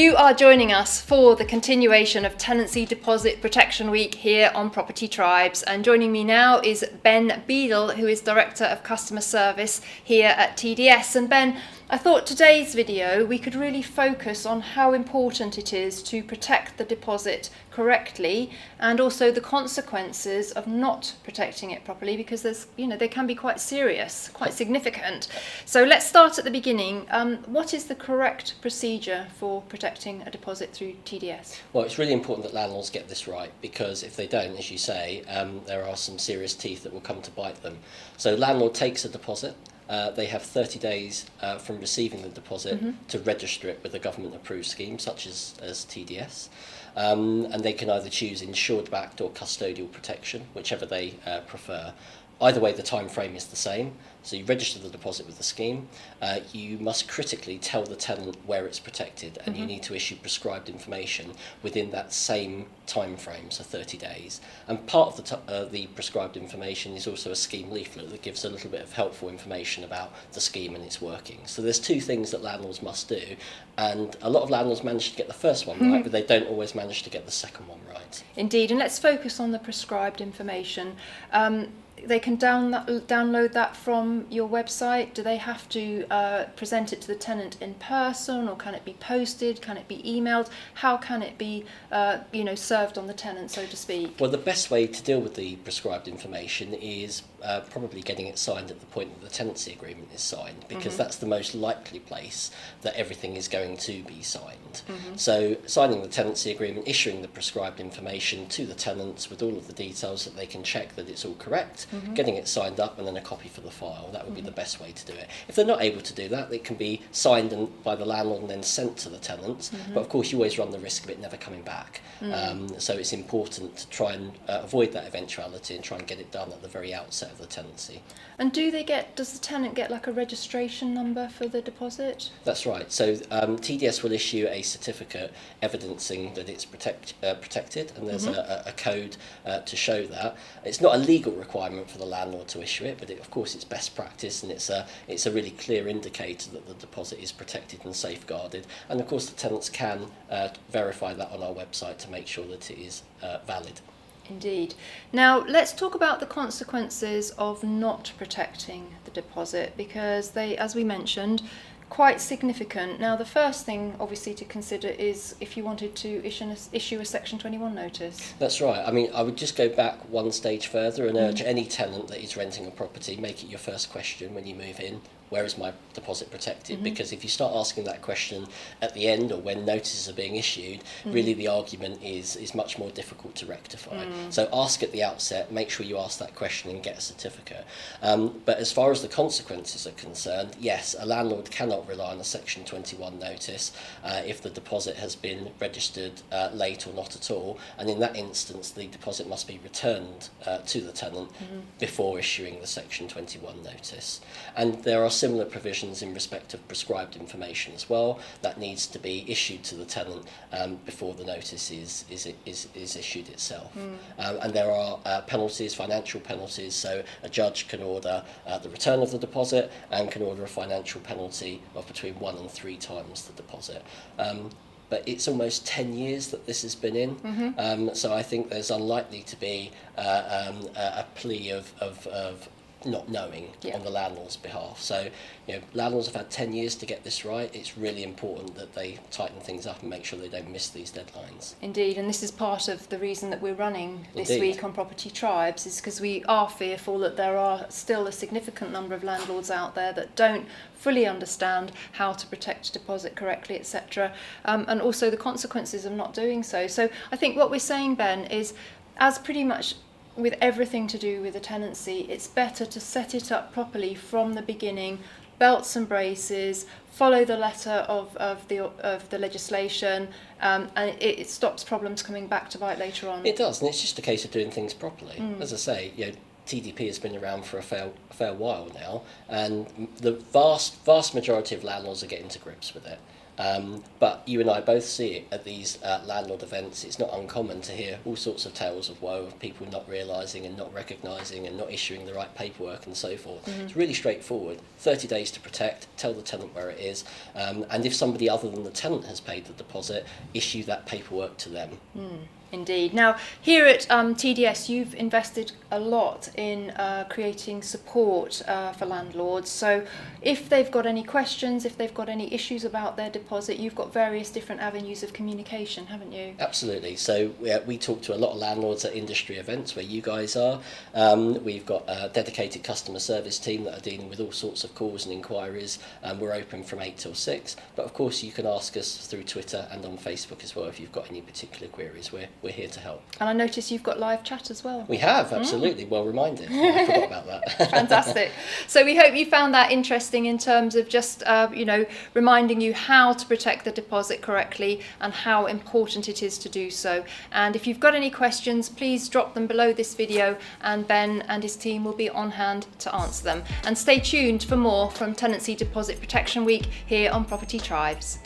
You are joining us for the continuation of Tenancy Deposit Protection Week here on Property Tribes, and joining me now is Ben Beadle, who is Director of Customer Service here at TDS. And Ben, I thought today's video we could really focus on how important it is to protect the deposit correctly, and also the consequences of not protecting it properly, because they can be quite serious, quite significant. So let's start at the beginning. What is the correct procedure for protecting a deposit through TDS? Well, it's really important that landlords get this right, because if they don't, as you say, there are some serious teeth that will come to bite them. So landlord takes a deposit. They have 30 days from receiving the deposit to register it with a government approved scheme such as TDS. And they can either choose insured backed or custodial protection, whichever they prefer. Either way, the time frame is the same. So you register the deposit with the scheme. You must critically tell the tenant where it's protected, and you need to issue prescribed information within that same time frame, so 30 days. And part of the prescribed information is also a scheme leaflet that gives a little bit of helpful information about the scheme and its working. So there's two things that landlords must do, and a lot of landlords manage to get the first one right, but they don't always manage to get the second one right. Indeed, and let's focus on the prescribed information. They can download that from your website. Do they have to present it to the tenant in person, or can it be posted? Can it be emailed? How can it be served on the tenant, so to speak? Well, the best way to deal with the prescribed information is probably getting it signed at the point that the tenancy agreement is signed, because that's the most likely place that everything is going to be signed. So signing the tenancy agreement, issuing the prescribed information to the tenants with all of the details that they can check that it's all correct, getting it signed up, and then a copy for the file. That would be the best way to do it. If they're not able to do that, it can be signed by the landlord and then sent to the tenants, but of course you always run the risk of it never coming back. So it's important to try and avoid that eventuality and try and get it done at the very outset of the tenancy. And does the tenant get like a registration number for the deposit? That's right. So TDS will issue a certificate evidencing that it's protected, and there's a code to show that. It's not a legal requirement for the landlord to issue it, but of course it's best practice, and it's a really clear indicator that the deposit is protected and safeguarded. And of course the tenants can verify that on our website to make sure that it is valid. Indeed. Now let's talk about the consequences of not protecting the deposit, because they, as we mentioned, quite significant. Now the first thing obviously to consider is if you wanted to issue a Section 21 notice. That's right. I mean, I would just go back one stage further and urge any tenant that is renting a property, make it your first question when you move in: where is my deposit protected? Because if you start asking that question at the end or when notices are being issued, really the argument is much more difficult to rectify. So ask at the outset, make sure you ask that question and get a certificate. But as far as the consequences are concerned, yes, a landlord cannot rely on a Section 21 notice if the deposit has been registered late or not at all. And in that instance, the deposit must be returned to the tenant before issuing the Section 21 notice. And there are similar provisions in respect of prescribed information as well that needs to be issued to the tenant before the notice is issued itself. And there are penalties, financial penalties, so a judge can order the return of the deposit and can order a financial penalty of between 1 and 3 times the deposit. But it's almost 10 years that this has been in, so I think there's unlikely to be a plea of not knowing on the landlord's behalf. So, landlords have had 10 years to get this right. It's really important that they tighten things up and make sure they don't miss these deadlines. Indeed, and this is part of the reason that we're running this week on Property Tribes, is because we are fearful that there are still a significant number of landlords out there that don't fully understand how to protect a deposit correctly, etc. And also the consequences of not doing so. So I think what we're saying, Ben, is as pretty much with everything to do with a tenancy, it's better to set it up properly from the beginning, belts and braces, follow the letter of the legislation, and it stops problems coming back to bite later on. It does, and it's just a case of doing things properly. As I say, TDP has been around for a fair while now, and the vast majority of landlords are getting to grips with it. But you and I both see it at these landlord events. It's not uncommon to hear all sorts of tales of woe of people not realising and not recognising and not issuing the right paperwork and so forth. It's really straightforward. 30 days to protect, tell the tenant where it is, and if somebody other than the tenant has paid the deposit, issue that paperwork to them. Indeed. Now, here at TDS, you've invested a lot in creating support for landlords. So if they've got any questions, if they've got any issues about their deposit, you've got various different avenues of communication, haven't you? Absolutely. So we talk to a lot of landlords at industry events where you guys are. We've got a dedicated customer service team that are dealing with all sorts of calls and inquiries. We're open from 8 till 6. But of course, you can ask us through Twitter and on Facebook as well if you've got any particular queries. We're here to help. And I notice you've got live chat as well. We have, absolutely. Well reminded. I forgot about that. Fantastic. So we hope you found that interesting in terms of just, reminding you how to protect the deposit correctly and how important it is to do so. And if you've got any questions, please drop them below this video and Ben and his team will be on hand to answer them. And stay tuned for more from Tenancy Deposit Protection Week here on Property Tribes.